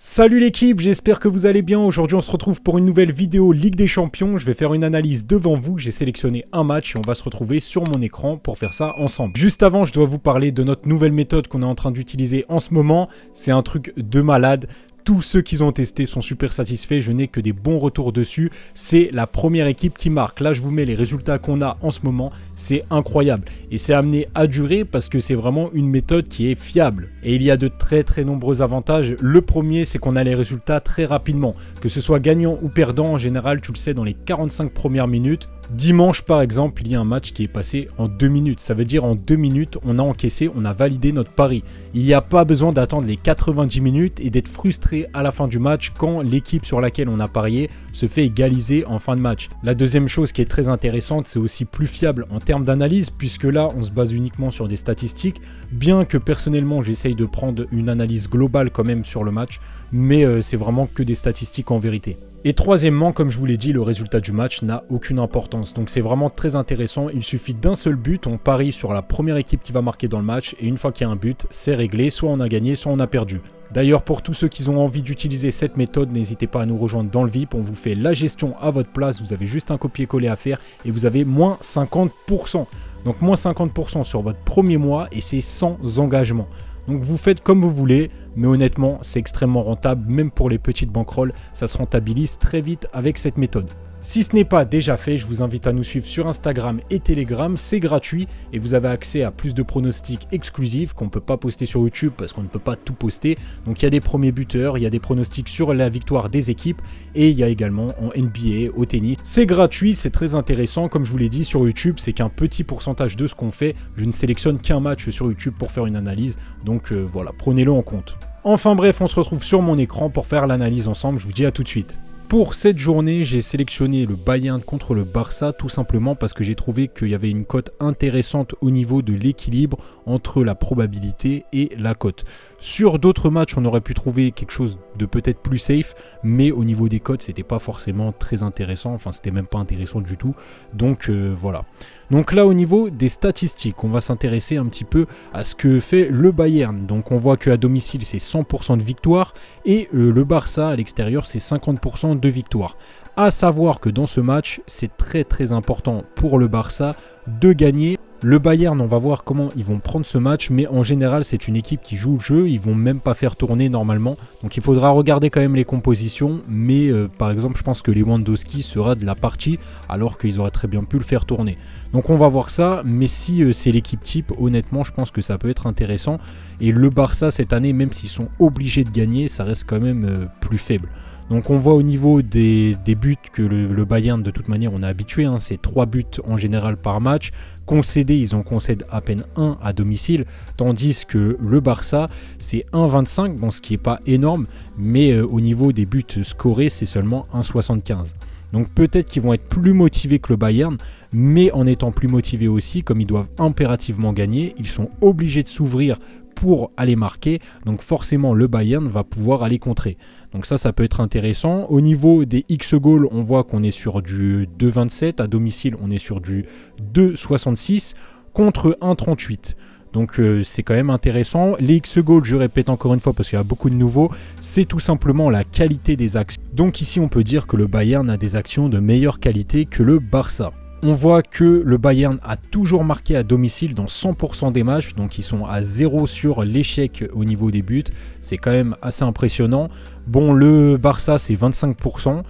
Salut l'équipe, j'espère que vous allez bien. Aujourd'hui on se retrouve pour une nouvelle vidéo Ligue des Champions. Je vais faire une analyse devant vous, j'ai sélectionné un match et on va se retrouver sur mon écran pour faire ça ensemble. Juste avant, je dois vous parler de notre nouvelle méthode qu'on est en train d'utiliser en ce moment. C'est un truc de malade. Tous ceux qui ont testé sont super satisfaits, je n'ai que des bons retours dessus. C'est la première équipe qui marque. Là, je vous mets les résultats qu'on a en ce moment. C'est incroyable. Et c'est amené à durer parce que c'est vraiment une méthode qui est fiable. Et il y a de très nombreux avantages. Le premier, c'est qu'on a les résultats très rapidement. Que ce soit gagnant ou perdant, en général, tu le sais, dans les 45 premières minutes. Dimanche, par exemple, il y a un match qui est passé en 2 minutes. Ça veut dire en 2 minutes, on a encaissé, on a validé notre pari. Il n'y a pas besoin d'attendre les 90 minutes et d'être frustré à la fin du match quand l'équipe sur laquelle on a parié se fait égaliser en fin de match. La deuxième chose qui est très intéressante, c'est aussi plus fiable en termes d'analyse, puisque là, on se base uniquement sur des statistiques, bien que personnellement, j'essaye de prendre une analyse globale quand même sur le match, mais c'est vraiment que des statistiques en vérité. Et troisièmement, comme je vous l'ai dit, le résultat du match n'a aucune importance. Donc c'est vraiment très intéressant. Il suffit d'un seul but. On parie sur la première équipe qui va marquer dans le match. Et une fois qu'il y a un but, c'est réglé. Soit on a gagné, soit on a perdu. D'ailleurs, pour tous ceux qui ont envie d'utiliser cette méthode, n'hésitez pas à nous rejoindre dans le VIP. On vous fait la gestion à votre place. Vous avez juste un copier-coller à faire et vous avez moins 50%. Donc moins 50% sur votre premier mois et c'est sans engagement. Donc vous faites comme vous voulez, mais honnêtement, c'est extrêmement rentable, même pour les petites banquerolles, ça se rentabilise très vite avec cette méthode. Si ce n'est pas déjà fait, je vous invite à nous suivre sur Instagram et Telegram, c'est gratuit et vous avez accès à plus de pronostics exclusifs qu'on ne peut pas poster sur YouTube parce qu'on ne peut pas tout poster. Donc il y a des premiers buteurs, il y a des pronostics sur la victoire des équipes et il y a également en NBA, au tennis. C'est gratuit, c'est très intéressant. Comme je vous l'ai dit sur YouTube, c'est qu'un petit pourcentage de ce qu'on fait. Je ne sélectionne qu'un match sur YouTube pour faire une analyse. Donc voilà, prenez-le en compte. Enfin bref, on se retrouve sur mon écran pour faire l'analyse ensemble. Je vous dis à tout de suite. Pour cette journée, j'ai sélectionné le Bayern contre le Barça tout simplement parce que j'ai trouvé qu'il y avait une cote intéressante au niveau de l'équilibre entre la probabilité et la cote. Sur d'autres matchs, on aurait pu trouver quelque chose de peut-être plus safe, mais au niveau des cotes, c'était pas forcément très intéressant, enfin c'était même pas intéressant du tout. Donc voilà. Donc là au niveau des statistiques, on va s'intéresser un petit peu à ce que fait le Bayern. Donc on voit qu'à domicile c'est 100% de victoire et le Barça à l'extérieur c'est 50% de victoire. À savoir que dans ce match, c'est très important pour le Barça de gagner. Le Bayern, on va voir comment ils vont prendre ce match, mais en général, c'est une équipe qui joue le jeu, ils vont même pas faire tourner normalement. Donc il faudra regarder quand même les compositions, mais par exemple, je pense que Lewandowski sera de la partie, alors qu'ils auraient très bien pu le faire tourner. Donc on va voir ça, mais si c'est l'équipe type, honnêtement, je pense que ça peut être intéressant. Et le Barça, cette année, même s'ils sont obligés de gagner, ça reste quand même plus faible. Donc on voit au niveau des buts que le Bayern, de toute manière, on est habitué, hein, c'est 3 buts en général par match. Concédés, ils en concèdent à peine 1 à domicile, tandis que le Barça, c'est 1,25, bon, ce qui n'est pas énorme, mais au niveau des buts scorés, c'est seulement 1,75. Donc peut-être qu'ils vont être plus motivés que le Bayern, mais en étant plus motivés aussi, comme ils doivent impérativement gagner, ils sont obligés de s'ouvrir pour aller marquer, donc forcément le Bayern va pouvoir aller contrer. Donc ça peut être intéressant. Au niveau des X-goals, on voit qu'on est sur du 2,27, à domicile on est sur du 2,66 contre 1,38. Donc c'est quand même intéressant. Les X-goals, je répète encore une fois parce qu'il y a beaucoup de nouveaux, c'est tout simplement la qualité des actions. Donc ici on peut dire que le Bayern a des actions de meilleure qualité que le Barça. On voit que le Bayern a toujours marqué à domicile dans 100% des matchs, donc ils sont à 0 sur l'échec au niveau des buts. C'est quand même assez impressionnant. Bon, le Barça c'est 25%.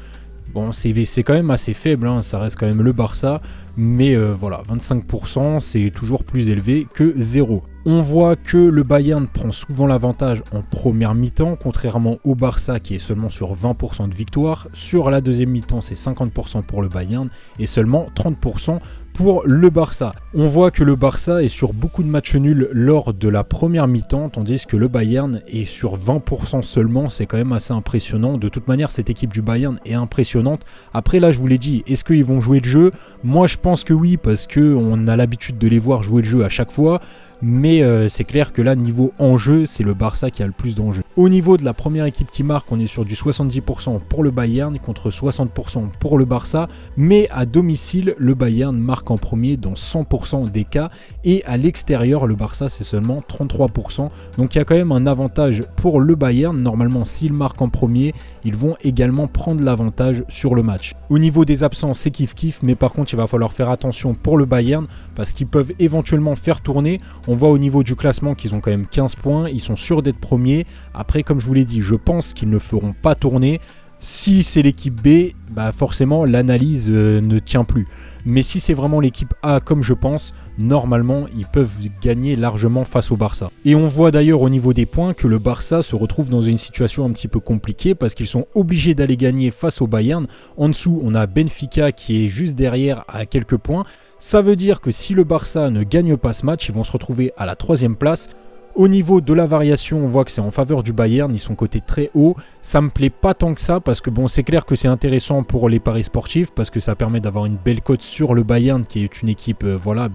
Bon, c'est quand même assez faible, hein, ça reste quand même le Barça, mais voilà, 25% c'est toujours plus élevé que 0. On voit que le Bayern prend souvent l'avantage en première mi-temps, contrairement au Barça qui est seulement sur 20% de victoire. Sur la deuxième mi-temps, c'est 50% pour le Bayern et seulement 30% pour le Barça. On voit que le Barça est sur beaucoup de matchs nuls lors de la première mi-temps, tandis que le Bayern est sur 20% seulement. C'est quand même assez impressionnant. De toute manière, cette équipe du Bayern est impressionnante. Après, là, je vous l'ai dit, est-ce qu'ils vont jouer le jeu ? Moi, je pense que oui, parce qu'on a l'habitude de les voir jouer le jeu à chaque fois. Mais c'est clair que là, niveau enjeu, c'est le Barça qui a le plus d'enjeux. Au niveau de la première équipe qui marque, on est sur du 70% pour le Bayern contre 60% pour le Barça. Mais à domicile, le Bayern marque marque en premier dans 100% des cas, et à l'extérieur, le Barça, c'est seulement 33%. Donc il y a quand même un avantage pour le Bayern. Normalement, s'ils marquent en premier, ils vont également prendre l'avantage sur le match. Au niveau des absents, c'est kiff-kiff, mais par contre, il va falloir faire attention pour le Bayern parce qu'ils peuvent éventuellement faire tourner. On voit au niveau du classement qu'ils ont quand même 15 points, ils sont sûrs d'être premiers. Après, comme je vous l'ai dit, je pense qu'ils ne feront pas tourner. Si c'est l'équipe B, forcément l'analyse ne tient plus. Mais si c'est vraiment l'équipe A comme je pense, normalement ils peuvent gagner largement face au Barça. Et on voit d'ailleurs au niveau des points que le Barça se retrouve dans une situation un petit peu compliquée parce qu'ils sont obligés d'aller gagner face au Bayern. En dessous, on a Benfica qui est juste derrière à quelques points. Ça veut dire que si le Barça ne gagne pas ce match, ils vont se retrouver à la 3e place. Au niveau de la variation, on voit que c'est en faveur du Bayern, ils sont cotés très haut. Ça me plaît pas tant que ça parce que bon, c'est clair que c'est intéressant pour les paris sportifs parce que ça permet d'avoir une belle cote sur le Bayern qui est une équipe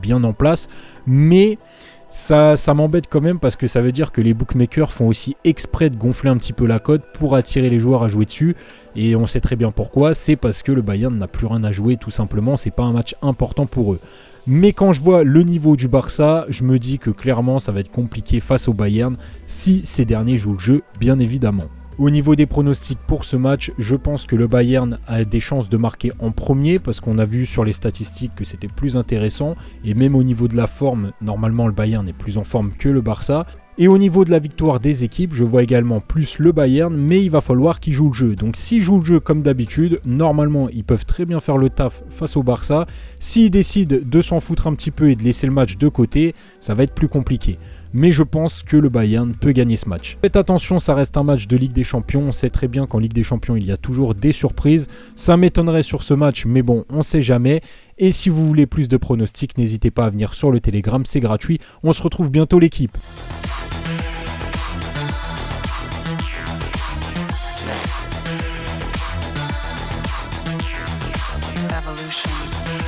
bien en place. Mais ça m'embête quand même parce que ça veut dire que les bookmakers font aussi exprès de gonfler un petit peu la cote pour attirer les joueurs à jouer dessus. Et on sait très bien pourquoi, c'est parce que le Bayern n'a plus rien à jouer tout simplement, c'est pas un match important pour eux. Mais quand je vois le niveau du Barça, je me dis que clairement ça va être compliqué face au Bayern si ces derniers jouent le jeu, bien évidemment. Au niveau des pronostics pour ce match, je pense que le Bayern a des chances de marquer en premier parce qu'on a vu sur les statistiques que c'était plus intéressant et même au niveau de la forme, normalement le Bayern est plus en forme que le Barça. Et au niveau de la victoire des équipes, je vois également plus le Bayern, mais il va falloir qu'ils jouent le jeu. Donc s'ils jouent le jeu comme d'habitude, normalement ils peuvent très bien faire le taf face au Barça. S'ils décident de s'en foutre un petit peu et de laisser le match de côté, ça va être plus compliqué. Mais je pense que le Bayern peut gagner ce match. Faites attention, ça reste un match de Ligue des Champions. On sait très bien qu'en Ligue des Champions, il y a toujours des surprises. Ça m'étonnerait sur ce match, mais bon, on sait jamais. Et si vous voulez plus de pronostics, n'hésitez pas à venir sur le Telegram, c'est gratuit. On se retrouve bientôt l'équipe. Evolution.